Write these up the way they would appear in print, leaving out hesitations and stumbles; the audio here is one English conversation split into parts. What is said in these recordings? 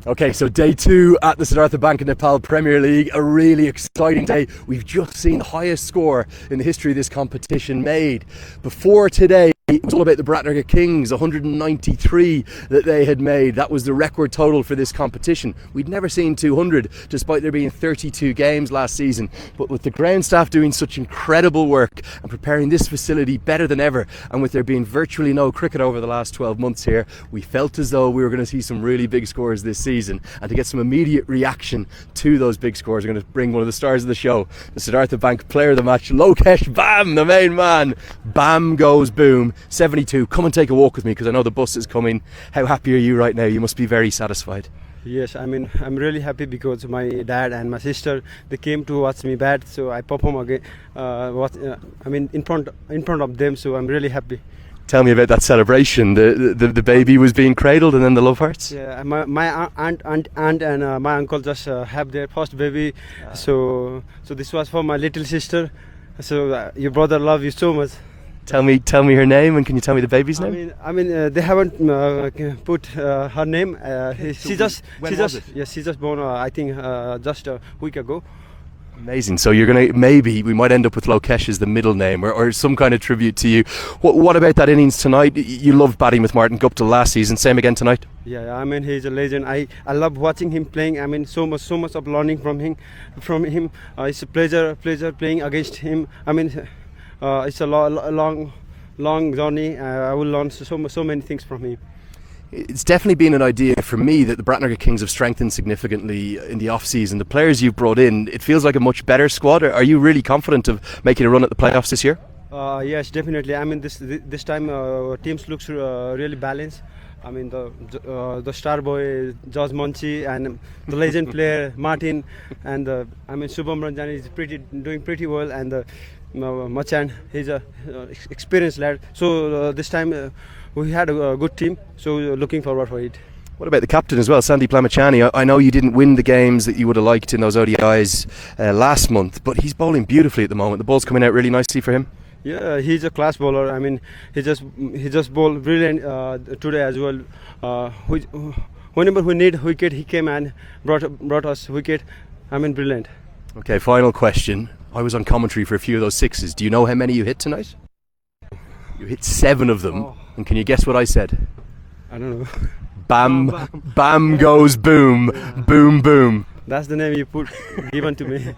Okay, so day 2 at the Siddhartha Bank in Nepal Premier League, a really exciting day. We've just seen the highest score in the history of this competition made. Before today, it was all about the Biratnagar Kings, 193 that they had made. That was the record total for this competition. We'd never seen 200, despite there being 32 games last season. But with the ground staff doing such incredible work and preparing this facility better than ever, and with there being virtually no cricket over the last 12 months here, we felt as though we were going to see some really big scores this season. And to get some immediate reaction to those big scores, we're going to bring one of the stars of the show, the Siddhartha Bank player of the match, Lokesh Bam, the main man. Bam goes boom. 72. Come and take a walk with me, because I know the bus is coming. How happy are you right now? You must be very satisfied. Yes, I mean, I'm really happy because my dad and my sister, they came to watch me bat, so I perform again. In front of them, so I'm really happy. Tell me about that celebration. The baby was being cradled, and then the love hearts. Yeah, my aunt and my uncle just have their first baby, so this was for my little sister. So your brother love you so much. Tell me her name, and can you tell me the baby's name? They haven't put her name. She just born. I think just a week ago. Amazing. So we might end up with Lokesh as the middle name, or some kind of tribute to you. What about that innings tonight? You loved batting with Martin Guptill last season. Same again tonight. Yeah, I mean, he's a legend. I love watching him playing. I mean, so much of learning from him. It's a pleasure playing against him. I mean. It's a long journey. I will learn so many things from him. It's definitely been an idea for me that the Biratnagar Kings have strengthened significantly in the off-season. The players you've brought in, it feels like a much better squad. Are you really confident of making a run at the playoffs this year? Yes, definitely. I mean, this time teams looks really balanced. I mean, the star boy George Munshi and the legend player Martin, and Shubham Ranjan is doing pretty well, and Machan, he's a experienced lad. So this time we had a good team, so looking forward for it. What about the captain as well, Sandeep Lamachani? I know you didn't win the games that you would have liked in those ODIs last month, but he's bowling beautifully at the moment. The ball's coming out really nicely for him. Yeah, he's a class bowler. I mean, he just bowled brilliant today as well. Whenever we need wicket, he came and brought us wicket. I mean, brilliant. Okay, final question. I was on commentary for a few of those sixes. Do you know how many you hit tonight? You hit 7 of them. Oh. And can you guess what I said? I don't know. Bam goes boom. Yeah. Boom, boom. That's the name you given to me.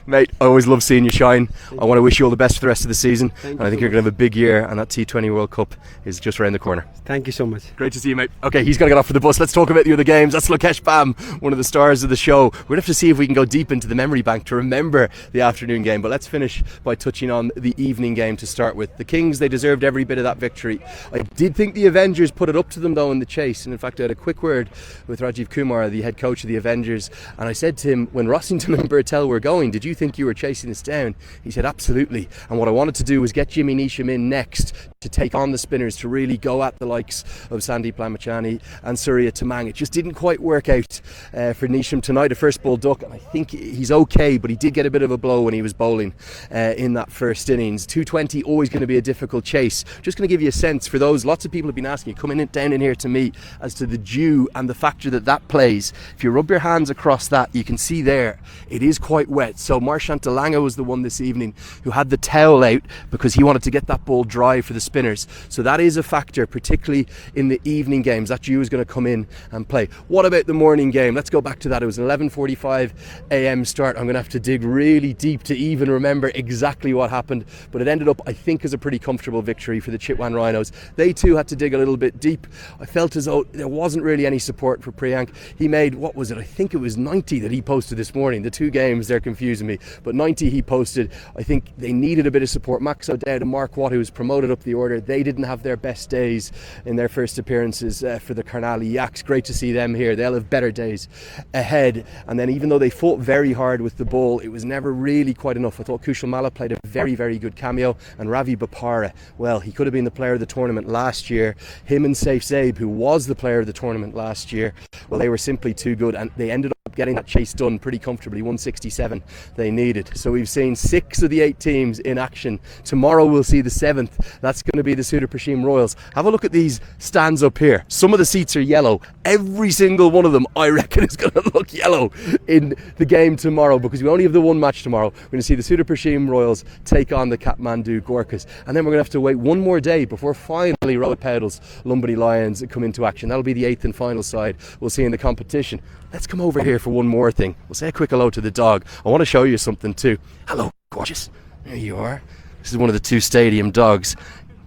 Mate, I always love seeing you shine. I want to wish you all the best for the rest of the season. And I think you're going to have a big year, and that T20 World Cup is just around the corner. Thank you so much. Great to see you, mate. Okay, he's got to get off for the bus. Let's talk about the other games. That's Lokesh Bam, one of the stars of the show. We're going to have to see if we can go deep into the memory bank to remember the afternoon game. But let's finish by touching on the evening game to start with. The Kings, they deserved every bit of that victory. I did think the Avengers put it up to them, though, in the chase. And in fact, I had a quick word with Rajiv Kumar, the head coach of the Avengers. And I said to him, when Rossington and Bhurtel were going, did you think you were chasing us down? He said, absolutely. And what I wanted to do was get Jimmy Neesham in next to take on the spinners, to really go at the likes of Sandeep Lamachani and Surya Tamang. It just didn't quite work out for Neesham tonight. A first ball duck, and I think he's okay, but he did get a bit of a blow when he was bowling in that first innings. 220, always going to be a difficult chase. Just going to give you a sense for those, lots of people have been asking you, coming down in here to me, as to the dew and the factor that plays. If you rub your hands across that, you can see there, it is quite wet. So Marchant Delanga was the one this evening who had the towel out because he wanted to get that ball dry for the spinners. So that is a factor, particularly in the evening games. That dew is going to come in and play. What about the morning game? Let's go back to that. It was an 11:45 a.m. start. I'm going to have to dig really deep to even remember exactly what happened, but it ended up, I think, as a pretty comfortable victory for the Chitwan Rhinos. They too had to dig a little bit deep. I felt as though there wasn't really any support for Priyank. He made, what was it? I think it was 90 that he posted this morning. The 2 games, they're confusing me, but 90 he posted. I think they needed a bit of support. Max O'Dowd and Mark Watt, who was promoted up the order, they didn't have their best days in their first appearances for the Karnali Yaks. Great to see them here. They'll have better days ahead. And then even though they fought very hard with the ball, it was never really quite enough. I thought Kushal Mala played a very, very good cameo, and Ravi Bapara, well, he could have been the player of the tournament last year. Him and Saif Zaib, who was the player of the tournament last year, well, they were simply too good, and they ended up getting that that chase done pretty comfortably. 167 they needed. So we've seen 6 of the 8 teams in action. Tomorrow we'll see the 7th. That's going to be the Suda Prashim Royals. Have a look at these stands up here. Some of the seats are yellow. Every single one of them, I reckon, is going to look yellow in the game tomorrow, because we only have the one match tomorrow. We're going to see the Suda Prashim Royals take on the Kathmandu Gorkhas, and then we're going to have to wait one more day before finally Road Pedals Lumbini Lions come into action. That'll be the 8th and final side we'll see in the competition. Let's come over here for one more thing. We'll say a quick hello to the dog. I want to show you something too. Hello, gorgeous. There you are. This is one of the 2 stadium dogs.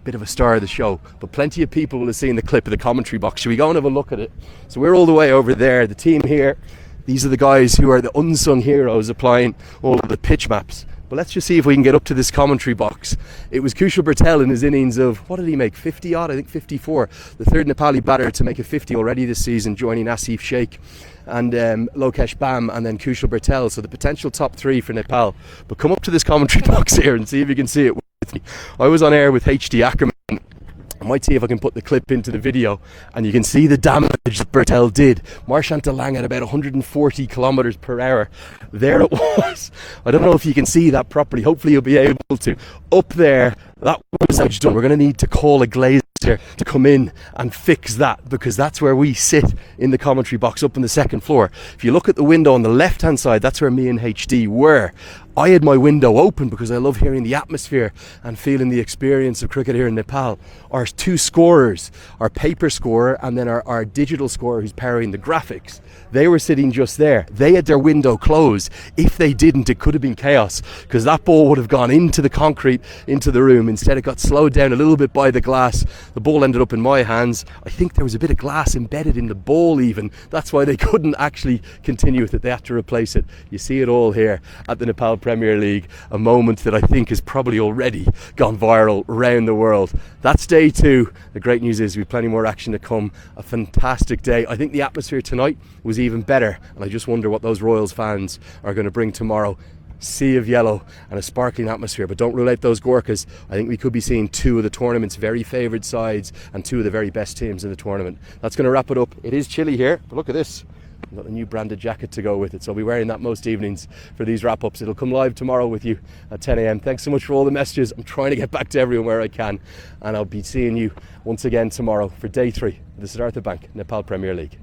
Bit of a star of the show, but plenty of people will have seen the clip of the commentary box. Should we go and have a look at it? So we're all the way over there. The team here, these are the guys who are the unsung heroes applying all of the pitch maps. But let's just see if we can get up to this commentary box. It was Kushal Bhurtel in his innings of, what did he make, 50 odd? I think 54. The 3rd Nepali batter to make a 50 already this season, joining Asif Sheikh and Lokesh Bam, and then Kushal Bhurtel. So the potential top 3 for Nepal. But come up to this commentary box here and see if you can see it with me. I was on air with HD Ackerman. I might see if I can put the clip into the video, and you can see the damage that Bhurtel did. Marchant de Lang at about 140 kilometers per hour. There it was. I don't know if you can see that properly. Hopefully you'll be able to. Up there, that was how done. We're going to need to call a glazier to come in and fix that, because that's where we sit in the commentary box up on the 2nd floor. If you look at the window on the left hand side, that's where me and HD were. I had my window open because I love hearing the atmosphere and feeling the experience of cricket here in Nepal. Our 2 scorers, our paper scorer and then our digital scorer who's powering the graphics, they were sitting just there. They had their window closed. If they didn't, it could have been chaos, because that ball would have gone into the concrete, into the room. Instead it got slowed down a little bit by the glass. The ball ended up in my hands. I think there was a bit of glass embedded in the ball even. That's why they couldn't actually continue with it. They had to replace it. You see it all here at the Nepal Premier League, a moment that I think has probably already gone viral around the world. That's day 2. The great news is we've plenty more action to come. A fantastic day. I think the atmosphere tonight was even better, and I just wonder what those Royals fans are going to bring tomorrow. Sea of yellow and a sparkling atmosphere, but don't rule out those Gorkhas. I think we could be seeing 2 of the tournament's very favoured sides and 2 of the very best teams in the tournament. That's going to wrap it up. It is chilly here, but look at this. I've got a new branded jacket to go with it, so I'll be wearing that most evenings for these wrap-ups. It'll come live tomorrow with you at 10 a.m. Thanks so much for all the messages. I'm trying to get back to everyone where I can, and I'll be seeing you once again tomorrow for day 3 of the Siddhartha Bank Nepal Premier League.